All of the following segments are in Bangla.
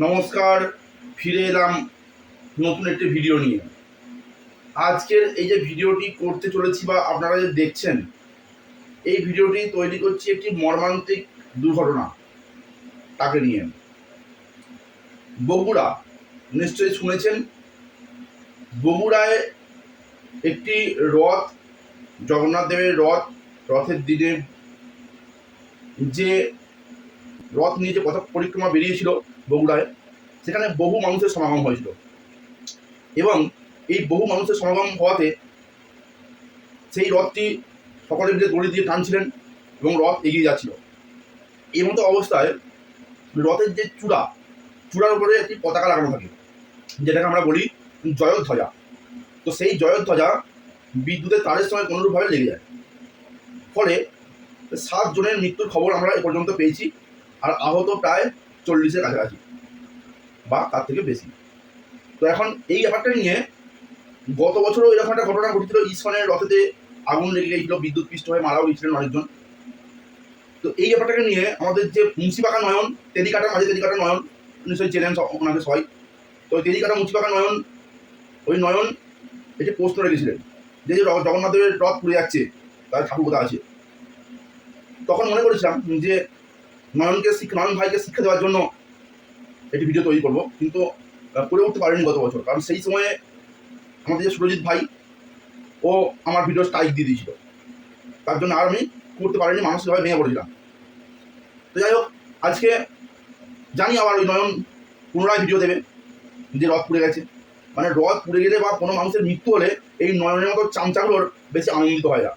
নমস্কার, ফিরে এলাম নতুন একটি ভিডিও নিয়ে। আজকের এই যে ভিডিওটি করতে চলেছি বা আপনারা যে দেখছেন, এই ভিডিওটি তৈরি করছি একটি মর্মান্তিক দুর্ঘটনা তাকে নিয়ে। বগুড়া, নিশ্চয়ই শুনেছেন, বগুড়ায় একটি রথ, জগন্নাথ দেবের রথের দিনে যে রথ নিয়ে যে পথ পরিক্রমা বেরিয়েছিল বগুড়ায়, সেখানে বহু মানুষের সমাগম হয়েছিল এবং এই বহু মানুষের সমাগম হওয়াতে সেই রথটি সকলে মিলে দড়ি দিয়ে টানছিলেন এবং রথ এগিয়ে যাচ্ছিল। এই মতো অবস্থায় রথের যে চূড়ার উপরে একটি পতাকা লাগানো থাকে, যেটাকে আমরা বলি জয়ধ্বজা। তো সেই জয়ধ্বজা বিদ্যুতের তারের সঙ্গে কোনোরূপভাবে লেগে যায়, ফলে 7 জনের মৃত্যুর খবর আমরা এ পর্যন্ত পেয়েছি, আর আহত প্রায় 40-এর কাছাকাছি বা তার থেকে বেশি। তো এখন এই ব্যাপারটা নিয়ে গত বছরও এরকম একটা ঘটনা ঘটেছিল, ইস্কনের রথেতে আগুন লেগে গিয়েছিল, বিদ্যুৎ পৃষ্ঠ হয়ে মারাও গিয়েছিলেন অনেকজন। তো এই ব্যাপারটাকে নিয়ে আমাদের যে মুন্সিপাকা নয়ন, তেলিকাটার মাঝে তেলিকাটা নয়ন, নিশ্চয়ই চেনেন ওনাকে সবাই। তো তেলিকাটা মুন্সিপাকা নয়ন, ওই নয়ন এটি প্রশ্ন রেখেছিলেন যে জগন্নাথ দেবের রথ পুড়ে যাচ্ছে, তার ঠাকুর কোথা আছে। তখন মনে করেছিলাম যে নয়ন ভাইকে শিক্ষা দেওয়ার জন্য এটি ভিডিও তৈরি করবো, কিন্তু করে উঠতে পারিনি গত বছর, কারণ সেই সময়ে আমাদের যে সুরজিৎ ভাই, ও আমার ভিডিও স্ট্রাইক দিয়ে দিয়েছিল, তার জন্য আর আমি করতে পারিনি, মানসিকভাবে ভেঙে পড়েছিলাম। তো যাই হোক, আজকে জানি আবার ওই নয়ন পুনরায় ভিডিও দেবে যে রথ পুড়ে গেছে। মানে রথ পুড়ে গেলে বা কোনো মানুষের মৃত্যু হলে এই নয়নের মতো চামচাগুলোর বেশি আনন্দিত হয় না,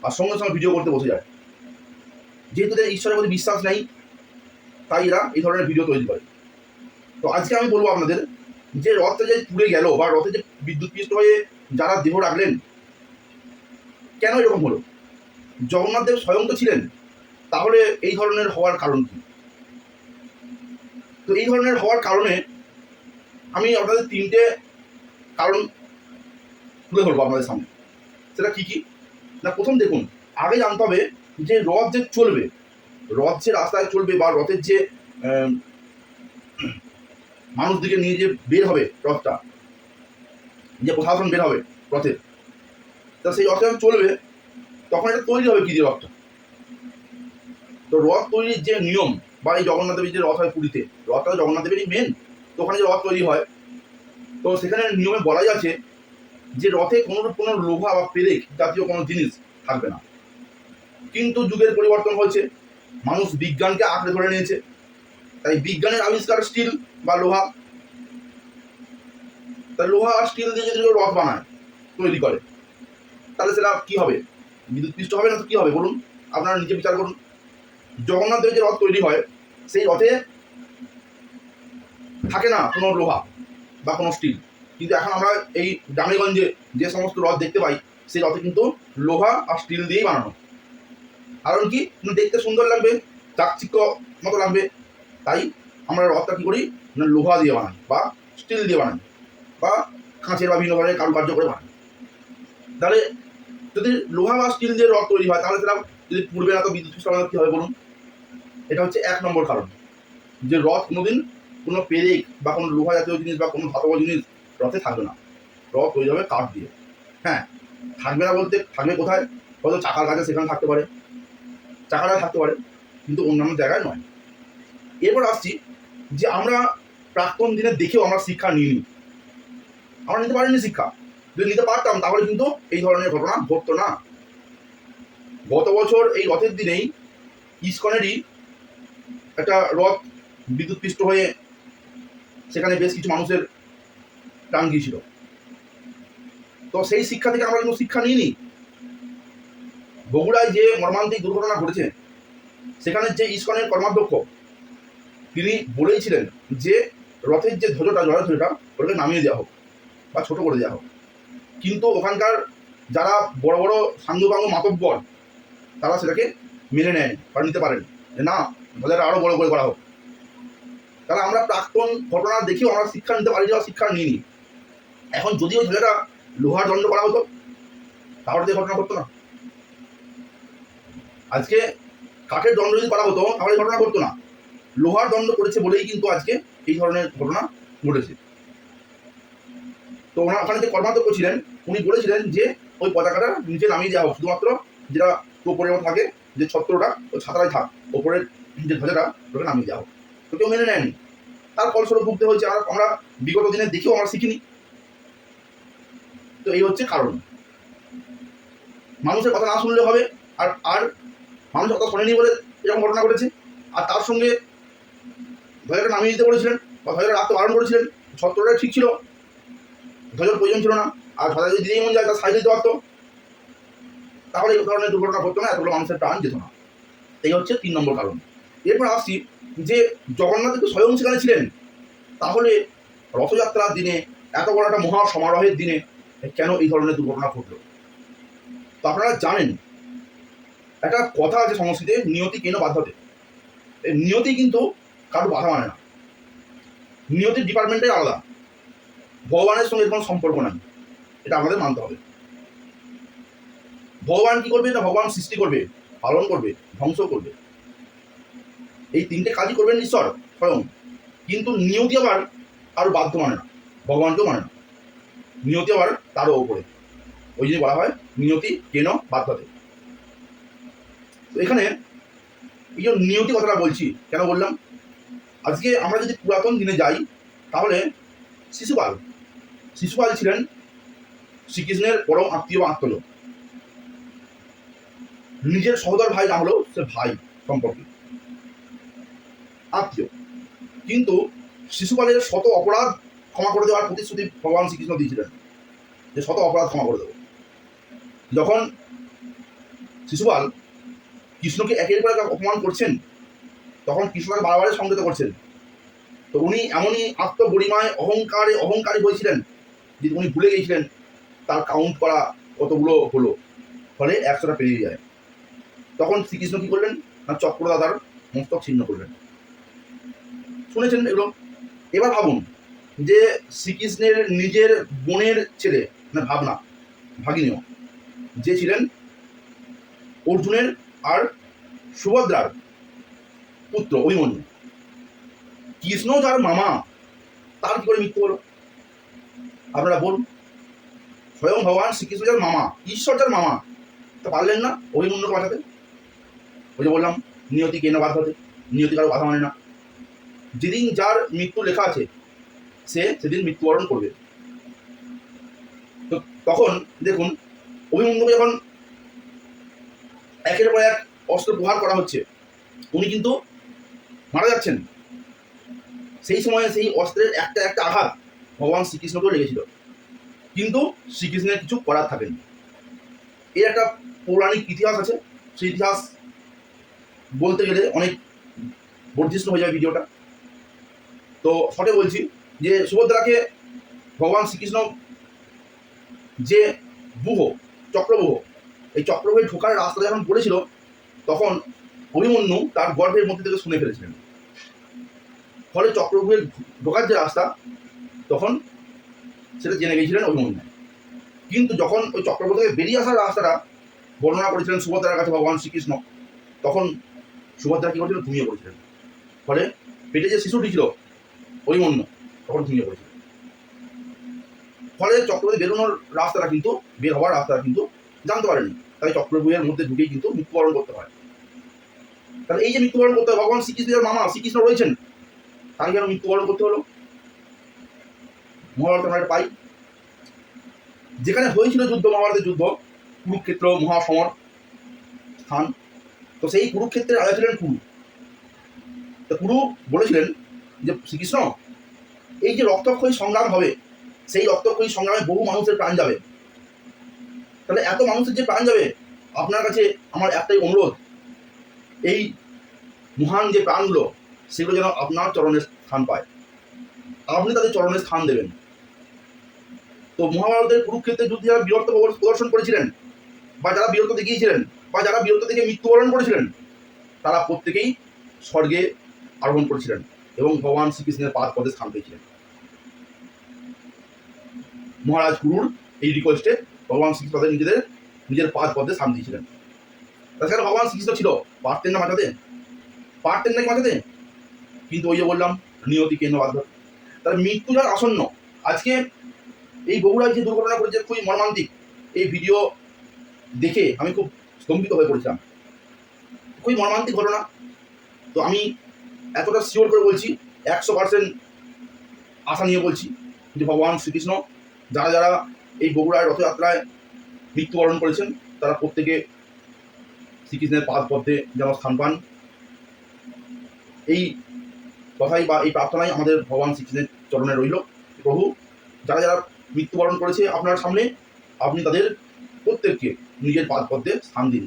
আর সঙ্গে সঙ্গে ভিডিও করতে বসে যায়। যেহেতু তাদের ঈশ্বরের প্রতি বিশ্বাস নেই, তাই এরা এই ধরনের ভিডিও তৈরি করে। তো আজকে আমি বলবো আপনাদের যে রথটা যে পুড়ে গেল বা রথে যে বিদ্যুৎ পৃষ্ঠ হয়ে যারা দেহ রাখলেন, কেন এরকম হলো? জগন্নাথ দেব স্বয়ং তো ছিলেন, তাহলে এই ধরনের হওয়ার কারণ কি? তো এই ধরনের হওয়ার কারণে আমি আপনাদের 3টে কারণ তুলে ধরবো আপনাদের সামনে। সেটা কি কি না, প্রথম দেখুন, আগে জানতে হবে যে রথ যে চলবে, রথ যে রাস্তায় চলবে বা রথের যে মানুষদিকে নিয়ে যে বের হবে রথটা, যে প্রশাসন বের হবে রথের, তা সেই রথটা যখন চলবে তখন এটা তৈরি হবে কি দিয়ে রথটা? তো রথ তৈরির যে নিয়ম বা এই জগন্নাথ দেবের যে রথ হয় পুরীতে, রথটা জগন্নাথ দেবেরই মেন, তো ওখানে যে রথ তৈরি হয়, তো সেখানে নিয়মে বলাই আছে যে রথে কোনো লোহা বা পেরেক জাতীয় কোনো জিনিস থাকবে না। কিন্তু যুগের পরিবর্তন হয়েছে, মানুষ বিজ্ঞানকে আঁকড়ে ধরে নিয়েছে, তাই বিজ্ঞানের আবিষ্কার স্টিল বা লোহা। তাই লোহা আর স্টিল দিয়ে যদি রথ বানায়, তৈরি করে, তাহলে সেটা কি হবে? বিদ্যুৎ পৃষ্ঠ হবে না তো কি হবে বলুন? আপনারা নিজে বিচার করুন। জগন্নাথ দেবের যে রথ তৈরি হয়, সেই রথে থাকে না কোনো লোহা বা কোনো স্টিল, কিন্তু এখন আমরা এই গ্রামেগঞ্জে যে সমস্ত রথ দেখতে পাই, সেই রথে কিন্তু লোহা আর স্টিল দিয়েই বানানো। কারণ কি? দেখতে সুন্দর লাগবে, চাকচিক্য মতো লাগবে, তাই আমরা রথটা কী করি না, লোহা দিয়ে বানাই বা স্টিল দিয়ে বানাই বা কাঁচের বা বিভিন্ন ধরনের কারুকার্য করে বানাই। তাহলে যদি লোহা বা স্টিল দিয়ে রথ তৈরি হয়, তাহলে সেটা যদি পূর্বে না তো বিদ্যুৎ পৃষ্ঠ কী হবে বলুন? এটা হচ্ছে 1 নম্বর কারণ, যে রথ কোনোদিন কোনো পেরেক বা কোনো লোহা জাতীয় জিনিস বা কোনো ধাতব জিনিস রথে থাকবে না, রথ তৈরি হবে কাঠ দিয়ে। হ্যাঁ, থাকবে না বলতে থাকবে কোথায়? হয়তো চাকার কাছে, সেখানে থাকতে পারে, চাকাটা থাকতে পারে, কিন্তু অন্যান্য জায়গায় নয়। এরপর আসছি যে আমরা প্রাক্তন দিনে দেখেও আমরা শিক্ষা নিইনি, আমরা নিতে পারিনি শিক্ষা। যদি নিতে পারতাম তাহলে কিন্তু এই ধরনের ঘটনা ঘটতো না। গত বছর এই রথের দিনেই ইস্কনেরই একটা রথ বিদ্যুৎ পৃষ্ঠ হয়ে সেখানে বেশ কিছু মানুষের প্রাণ গিয়েছিল। তো সেই শিক্ষা থেকে আমরা কিন্তু শিক্ষা নিইনি। বগুড়ায় যে মর্মান্তিক দুর্ঘটনা ঘটেছে, সেখানে যে ইস্কনের কর্মাধ্যক্ষ, তিনি বলেইছিলেন যে রথের যে ধ্বজটা, জয়ধ্বজটা, ওটাকে নামিয়ে দেওয়া হোক বা ছোট করে দেওয়া হোক। কিন্তু ওখানকার যারা বড় বড় সাঙ্গপাঙ্গ মাতব্বর, তারা সেটাকে মেনে নেয়নি বা নিতে পারেন যে না, ধ্বজাটা আরও বড় করে করা হোক। তাহলে আমরা প্রাক্তন ঘটনা দেখেও আমরা শিক্ষা নিতে পারি বা শিক্ষা নিইনি। এখন যদি ওই ধ্বজাটা লোহার দণ্ড করা হতো, তাহলে যে ঘটনা ঘটতো না। আজকে কাঠের দণ্ড যদি করা হতো, তাহলে ঘটনা ঘটতো না। লোহার দণ্ড করেছে বলেই কিন্তু আজকে এই ধরনের ঘটনা ঘটেছে। তো ওখানে যে কর্মাধ্যক্ষ ছিলেন উনি বলেছিলেন যে ওই পতাকাটা নিচে নামিয়ে দেওয়া হোক, শুধুমাত্র যেটা ওপরের মতো থাকে যে ছত্রটা ওই ছাতারাই থাক, ওপরের যে ধ্বজাটা ওটা নামিয়ে দেওয়া হোক। তো কেউ মেনে নেয়নি, তার ফলস্বরূপ ভুগতে হয়েছে। আমরা বিগত দিনে দেখেও আমরা শিখিনি। তো এই হচ্ছে কারণ, মানুষের কথা না শুনলে হবে। আর আর মানুষের কথা শোনেনি বলে এরকম ঘটনা ঘটেছে। আর তার সঙ্গে ধ্বজাটা নামিয়ে দিতে বলেছিলেন বা ধ্বজাটা রাখতে বারণ করেছিলেন, ছত্রটা ঠিক ছিল, ধ্বজার প্রয়োজন ছিল না। আর ধ্বজা যদি দিতেই মন যায় তার সাইড দিতে পারতো, তাহলে এই ধরনের দুর্ঘটনা ঘটতো না, এতগুলো মানুষের প্রাণ যেত না। এই হচ্ছে 3 নম্বর কারণ। এরপর আসছি যে জগন্নাথ একটু স্বয়ং সেখানে ছিলেন, তাহলে রথযাত্রার দিনে এত বড় একটা মহা সমারোহের দিনে কেন এই ধরনের দুর্ঘটনা ঘটল? তো আপনারা জানেন একটা কথা আছে সংস্কৃতে, নিয়তি কেন বাধ্যতে। এই নিয়তি কিন্তু কারো বাধা মানে না, নিয়তির ডিপার্টমেন্টটাই আলাদা, ভগবানের সঙ্গে কোনো সম্পর্ক নাই, এটা আমাদের মানতে হবে। ভগবান কি করবে? না ভগবান সৃষ্টি করবে, পালন করবে, ধ্বংস করবে, এই 3টে কাজই করবেন ঈশ্বর স্বয়ং। কিন্তু নিয়তি আবার কারো বাধ্য মানে না, ভগবানকেও মানে না, নিয়তি আবার তারও ওপরে। ওই জন্য বলা হয় নিয়তি কেন বাধ্যতে। তো এখানে এই যে নিয়তি কথাটা বলছি কেন বললাম, আজকে আমরা যদি পুরাতন দিনে যাই তাহলে শিশুপাল ছিলেন শ্রীকৃষ্ণের পরম আত্মীয় বা আত্মলোক। নিজের সহোদর ভাই না হলেও সে ভাই সম্পর্কে আত্মীয়। কিন্তু শিশুপালের শত অপরাধ ক্ষমা করে দেওয়ার প্রতিশ্রুতি ভগবান শ্রীকৃষ্ণ দিয়েছিলেন যে শত অপরাধ ক্ষমা করে দেব। যখন শিশুপাল কৃষ্ণকে একের পর এক অপমান করছেন, তখন কৃষ্ণ তাকে বারবার সংযত করছেন। তো উনি এমনই আত্মগরিমায় অহংকারী হয়েছিলেন যে উনি ভুলে গিয়েছিলেন তার কাউন্ট করা কতগুলো হলো, ফলে 100টা পেরিয়ে যায়। তখন শ্রীকৃষ্ণ কি করলেন না চক্রদাতার মস্তক ছিন্ন করলেন। শুনেছেন এগুলো? এবার ভাবুন যে শ্রীকৃষ্ণের নিজের বোনের ছেলে মানে ভাগিনীয় যে ছিলেন অর্জুনের আর সুভদ্রার পুত্র অভিমন্যু, কৃষ্ণ যার মামা, তার কি করে মৃত্যু হলো? আপনারা বলুন। স্বয়ং ভগবান শ্রীকৃষ্ণ যার মামা, ঈশ্বর যার মামা, তো পারলেন না অভিমন্যুকে বাঁচাতে? ওই যে বললাম নিয়তি কেন বাধাতে, নিয়তি কারো বাধা মানে না। যেদিন যার মৃত্যু লেখা আছে সে সেদিন মৃত্যুবরণ করবে। তো তখন দেখুন অভিমন্যুকে যখন একের পর এক অস্ত্র প্রহার করা হচ্ছে, উনি কিন্তু মারা যাচ্ছেন। সেই সময়ে সেই অস্ত্রের একটা আঘাত ভগবান শ্রীকৃষ্ণকেও লেগেছিল, কিন্তু শ্রীকৃষ্ণের কিছু করার থাকেনি। এর একটা পৌরাণিক ইতিহাস আছে, সেই ইতিহাস বলতে গেলে অনেক বর্ধিষ্ণু হয়ে যায় ভিডিওটা। তো শর্টে বলছি যে সুভদ্রাকে ভগবান শ্রীকৃষ্ণ যে চক্রব্যূহ, এই চক্রব্যূহে ঢোকার রাস্তা যখন বলেছিল, তখন অভিমন্যু তার গর্ভের মধ্যে থেকে শুনে ফেলেছিলেন। ফলে চক্রব্যূহে ঢোকার যে রাস্তা তখন সেটা জেনে গিয়েছিলেন অভিমন্যু। কিন্তু যখন ওই চক্রব্যূহ থেকে বেরিয়ে আসার রাস্তাটা বর্ণনা করেছিলেন সুভদ্রার কাছে ভগবান শ্রীকৃষ্ণ, তখন সুভদ্রা কি করেছিল? ঘুমিয়ে পড়েছিলেন। ফলে পেটে যে শিশুটি ছিল অভিমন্যু তখন ঘুমিয়ে পড়েছিল। ফলে চক্রব্যূহে বেরোনোর রাস্তাটা কিন্তু, বের হওয়ার রাস্তাটা কিন্তু জানতে পারেনি। তাই চক্রব্যূহের মধ্যে ঢুকেই কিন্তু মৃত্যুবরণ করতে হয়। তাহলে এই যে মৃত্যুবরণ করতে হয়, ভগবান শ্রীকৃষ্ণের মামা শ্রীকৃষ্ণ রয়েছেন, তাই কেন মৃত্যুবরণ করতে হলো? মহাভারত আমরা পাই, যেখানে হয়েছিল যুদ্ধ, মহাভারতের যুদ্ধ, কুরুক্ষেত্র মহাসমর স্থান। তো সেই কুরুক্ষেত্রের রাজা ছিলেন কুরু। তো কুরু বলেছিলেন যে শ্রীকৃষ্ণ, এই যে রক্তক্ষয়ী সংগ্রাম হবে, সেই রক্তক্ষয়ী সংগ্রামে বহু মানুষের প্রাণ যাবে। তাহলে এত মানুষের যে প্রাণ যাবে, আপনার কাছে আমার একটাই অনুরোধ, এই মহান যে প্রাণগুলো সেগুলো যেন আপনার চরণে স্থান পায়, আপনি তাদের চরণে স্থান দেবেন। তো মহাভারতের কুরুক্ষেত্রের যুদ্ধে যারা বীরত্ব প্রদর্শন করেছিলেন, বা যারা বীরত্ব দেখিয়েছিলেন, বা যারা বীরত্ব দেখে মৃত্যুবরণ করেছিলেন, তারা প্রত্যেকেই স্বর্গে আরোহণ করেছিলেন এবং ভগবান শ্রীকৃষ্ণের পাদ পদে স্থান পেয়েছিলেন। মহারাজ গুরুর এই রিকোয়েস্টে ভগবান শ্রীকৃষ্ণ তাদের নিজের পাদ পদে স্থান দিয়েছিলেন। তাছাড়া ভগবান শ্রীকৃষ্ণ ছিল, পারতেন না বাঁচাতে? পারতেন নাকি বাঁচাতে? কিন্তু ওই যে বললাম নিয়তি কেন বাধ্য। তার মৃত্যু যার আসন্ন। আজকে এই বগুড়ায় যে দুর্ঘটনা ঘটেছে খুবই মর্মান্তিক। এই ভিডিও দেখে আমি খুব স্তম্ভিত হয়ে পড়েছিলাম। খুবই মর্মান্তিক ঘটনা। তো আমি এতটা শিওর করে বলছি, 100% আশা নিয়ে বলছি যে ভগবান শ্রীকৃষ্ণ যারা যারা এই বগুড়ায় রথযাত্রায় মৃত্যুবরণ করেছেন তারা প্রত্যেকে শ্রীকৃষ্ণের পাদ পদ্মে যেন স্থান পান, এই কথাই বা এই প্রার্থনাই আমাদের ভগবান শ্রীকৃষ্ণের চরণে রইল। প্রভু যারা যারা মৃত্যুবরণ করেছে আপনার সামনে, আপনি তাদের প্রত্যেককে নিজের পাদ পদ্মে স্থান দিন।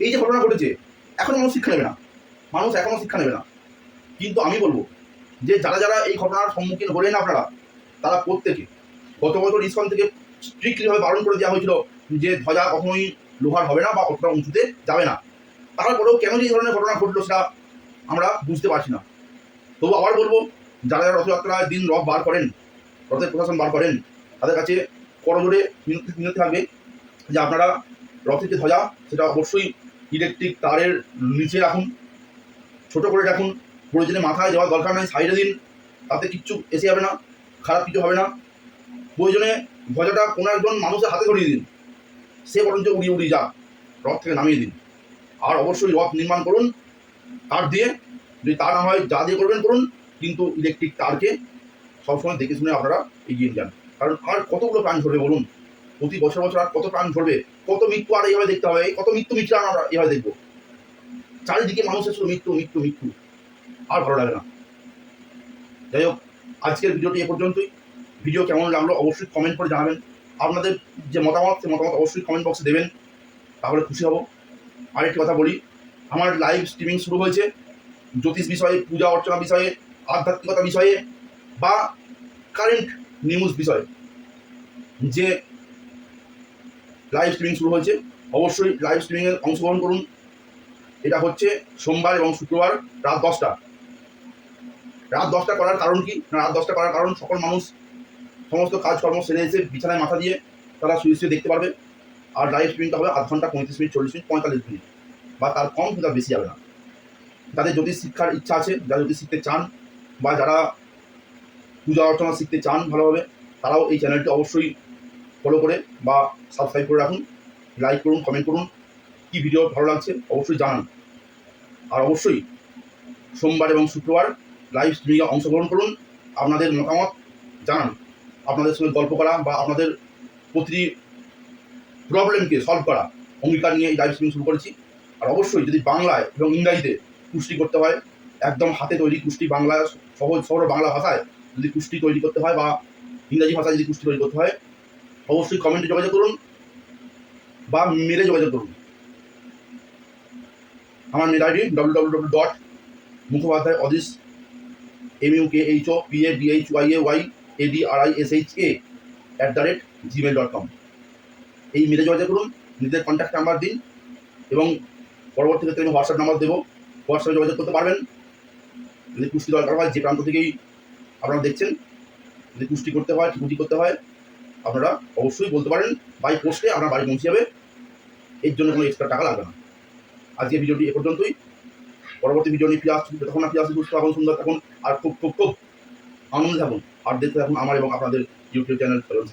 এই যে ঘটনা ঘটেছে এখন মানুষ শিক্ষা নেবে না, মানুষ এখনো শিক্ষা নেবে না। কিন্তু আমি বলবো যে যারা যারা এই ঘটনার সম্মুখীন হলেন আপনারা, তারা প্রত্যেকে, গত বছর ইসকন থেকে স্ট্রিক্টলিভাবে বারণ করে দেওয়া হয়েছিল যে ধ্বজা কখনোই লোহার হবে না বা অতটা উঁচুতে যাবে না। তারপরেও কেন যে এই ধরনের ঘটনা ঘটলো সেটা আমরা বুঝতে পারছি না। তবু আবার বলবো, যারা যারা রথযাত্রায় দিন রথ বার করেন, রথের প্রশাসন বার করেন, তাদের কাছে করজোড়ে মিনতি থাকবে যে আপনারা রথের যে ধ্বজা সেটা অবশ্যই ইলেকট্রিক তারের নিচে রাখুন, ছোট করে রাখুন, প্রয়োজনে মাথায় দেওয়ার দরকার নেই, সাইডে দিন, তাতে কিচ্ছু এসে যাবে না, খারাপ কিছু হবে না। প্রয়োজনে ধ্বজাটা কোনো একজন মানুষের হাতে ধরিয়ে দিন, সে বরঞ্চ উড়িয়ে উড়িয়ে যাক, রথ থেকে নামিয়ে দিন। আর অবশ্যই রথ নির্মাণ করুন তার দিয়ে, যদি তা না হয় যা দিয়ে করবেন করুন, কিন্তু ইলেকট্রিক তারকে সবসময় দেখে শুনে আপনারা এগিয়ে যান। কারণ আর কতগুলো প্রাণ ঝরবে বলুন, প্রতি বছর বছর আর কত প্রাণ ঝরবে, কত মৃত্যু আর এইভাবে দেখতে হবে, কত মৃত্যু মিছিল আমরা এইভাবে দেখবো। চারিদিকে মানুষের শুধু মৃত্যু মৃত্যু মৃত্যু, আর ভালো লাগে না। যাই হোক, আজকের ভিডিওটি এ পর্যন্তই। ভিডিও কেমন লাগলো অবশ্যই কমেন্ট করে জানাবেন। আপনাদের যে মতামত সে মতামত অবশ্যই কমেন্ট বক্সে দেবেন, তাহলে খুশি হব। আরেকটি কথা বলি, আমার লাইভ স্ট্রিমিং শুরু হয়েছে জ্যোতিষ বিষয়ে, পূজা অর্চনা বিষয়ে, আধ্যাত্মিকতা বিষয়ে বা কারেন্ট নিউজ বিষয়ে। যে লাইভ স্ট্রিমিং শুরু হয়েছে, অবশ্যই লাইভ স্ট্রিমিংয়ে অংশগ্রহণ করুন। এটা হচ্ছে সোমবার এবং শুক্রবার রাত 10টা। রাত 10টা করার কারণ কি না, রাত 10টা করার কারণ সকল মানুষ সমস্ত কাজকর্ম সেরে এসে বিছানায় মাথা দিয়ে তারা শুয়ে শুয়ে দেখতে পারবে। আর লাইভ স্ট্রিমিংটা হবে 0.5 ঘন্টা, 35 মিনিট, 40 মিনিট, 45 মিনিট, বা তার কম কিন্তু বেশি যাবে না। যাদের জ্যোতিষ শিক্ষার ইচ্ছা আছে, যারা জ্যোতিষ শিখতে চান বা যারা পূজা অর্চনা শিখতে চান ভালোভাবে, তারাও এই চ্যানেলটি অবশ্যই ফলো করে বা সাবস্ক্রাইব করে রাখুন, লাইক করুন, কমেন্ট করুন, কী ভিডিও ভালো লাগছে অবশ্যই জানান। আর অবশ্যই সোমবার এবং শুক্রবার লাইভ স্ট্রিমিংয়ে অংশগ্রহণ করুন, আপনাদের মতামত জানান। আপনাদের সঙ্গে গল্প করা বা আপনাদের প্রতিটি প্রবলেমকে সলভ করা অঙ্গীকার নিয়ে এই লাইভ স্ট্রিমিং শুরু করেছি। আর অবশ্যই যদি বাংলায় এবং ইংরাজিতে কুষ্টি করতে হয়, একদম হাতে তৈরি কুষ্টি, বাংলা সহজ সরল বাংলা ভাষায় যদি কুষ্টি তৈরি করতে হয় বা ইংরাজি ভাষায় যদি কুষ্টি তৈরি করতে হয়, অবশ্যই কমেন্টে যোগাযোগ করুন বা মেলে যোগাযোগ করুন। আমার মেল আইডি www.mukhobadhyay@gmail.com। এই মেলে যোগাযোগ করুন, নিজেদের কন্ট্যাক্ট নাম্বার দিন এবং পরবর্তী ক্ষেত্রে আমি হোয়াটসঅ্যাপ নাম্বার দেবো, হোয়াটসঅ্যাপে যোগাযোগ করতে পারবেন। যদি কুষ্টি দরকার হয়, যে প্রান্ত থেকেই আপনারা দেখছেন, যদি কুষ্টি করতে হয়, ত্রিপুটি করতে হয়, আপনারা অবশ্যই বলতে পারেন। বাই পোস্টে আপনার বাড়ি পৌঁছে যাবে, এর জন্য কোনো এক্সট্রা টাকা লাগবে না। আজকে ভিডিওটি এ পর্যন্তই। পরবর্তী ভিডিও নিয়ে ফিরে আসছি, যতক্ষণ না ফিরে আসছি সুস্থ থাকুন, সুন্দর থাকুন আর খুব খুব খুব আনন্দে থাকুন। আর দেখতে থাকুন আমার এবং আপনাদের ইউটিউব চ্যানেল চলন।